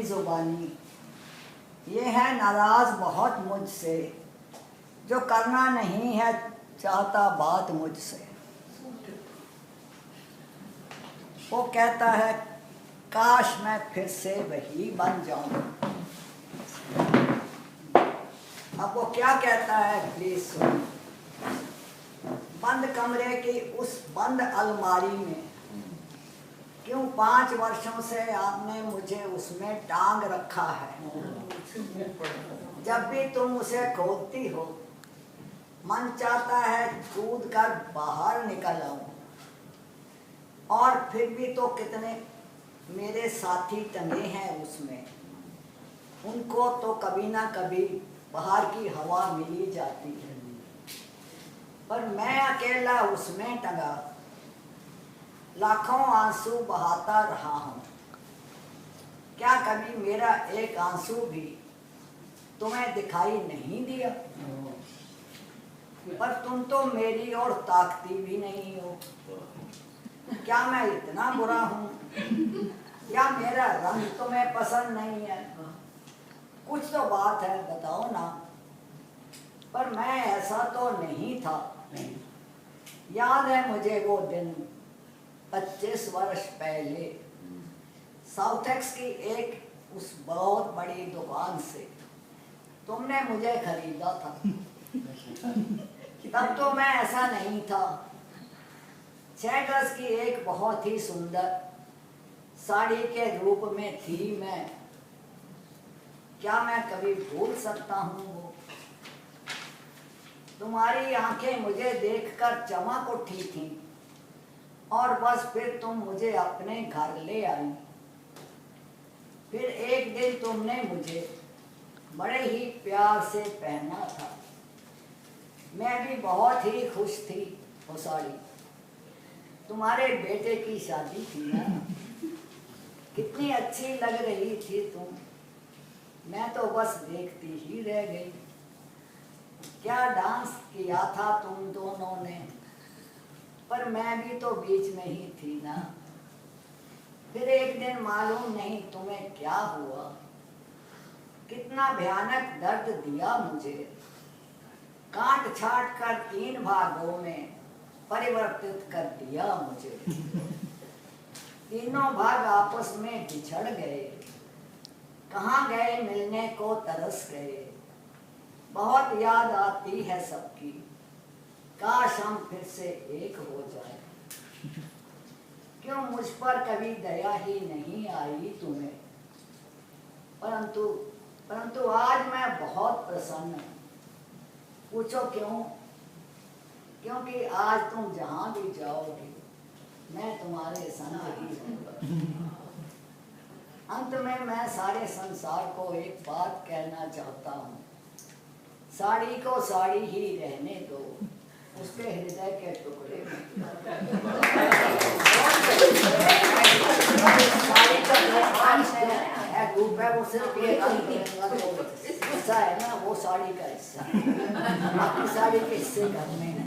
जुबानी, ये है नाराज बहुत मुझसे, जो करना नहीं है चाहता बात मुझसे। वो कहता है काश मैं फिर से वही बन जाऊं। अब वो क्या कहता है प्लीज सुनो। बंद कमरे की उस बंद अलमारी में क्यों 5 वर्षों से आपने मुझे उसमें टांग रखा है। जब भी तुम उसे खोलती हो मन चाहता है कूद कर बाहर निकल आऊं। और फिर भी तो कितने मेरे साथी टंगे हैं उसमें, उनको तो कभी ना कभी बाहर की हवा मिली जाती है, पर मैं अकेला उसमें टंगा लाखों आंसू बहाता रहा हूँ। क्या कभी मेरा एक आंसू भी तुम्हें दिखाई नहीं दिया? पर तुम तो मेरी ओर ताकती भी नहीं हो। क्या मैं इतना बुरा हूँ या मेरा रंग तुम्हें पसंद नहीं है? कुछ तो बात है, बताओ ना। पर मैं ऐसा तो नहीं था। याद है मुझे वो दिन 25 वर्ष पहले साउथेक्स की एक उस बहुत बड़ी दुकान से तुमने मुझे खरीदा था। तब तो मैं ऐसा नहीं था। 6 गज की एक बहुत ही सुंदर साड़ी के रूप में थी मैं। क्या मैं कभी भूल सकता हूँ वो? तुम्हारी आंखें मुझे देखकर चमक उठी थी और बस फिर तुम मुझे अपने घर ले आई। फिर एक दिन तुमने मुझे बड़े ही प्यार से पहना था। मैं भी बहुत ही खुश थी वो साड़ी। तुम्हारे बेटे की शादी थी ना, कितनी अच्छी लग रही थी तुम। मैं तो बस देखती ही रह गई। क्या डांस किया था तुम दोनों ने, पर मैं भी तो बीच में ही थी ना। फिर एक दिन मालूम नहीं तुम्हें क्या हुआ, कितना भयानक दर्द दिया मुझे। काट छाट कर 3 भागों में परिवर्तित कर दिया मुझे। तीनों भाग आपस में बिछड़ गए, कहाँ गए मिलने को तरस गए। बहुत याद आती है सबकी, काश हम फिर से एक हो जाए। क्यों मुझ पर कभी दया ही नहीं आई तुम्हें? परंतु आज मैं बहुत प्रसन्न हूँ। पूछो क्यों? क्योंकि आज तुम जहाँ भी जाओगे मैं तुम्हारे संग ही रहूँगा। अंत में मैं सारे संसार को एक बात कहना चाहता हूँ, साड़ी को साड़ी ही रहने दो, उसके हृदय के टुकड़े में। साड़ी का रूप है, वो सिर्फ ये हिस्सा है ना, वो साड़ी का हिस्सा है, बाकी साड़ी के हिस्से घर में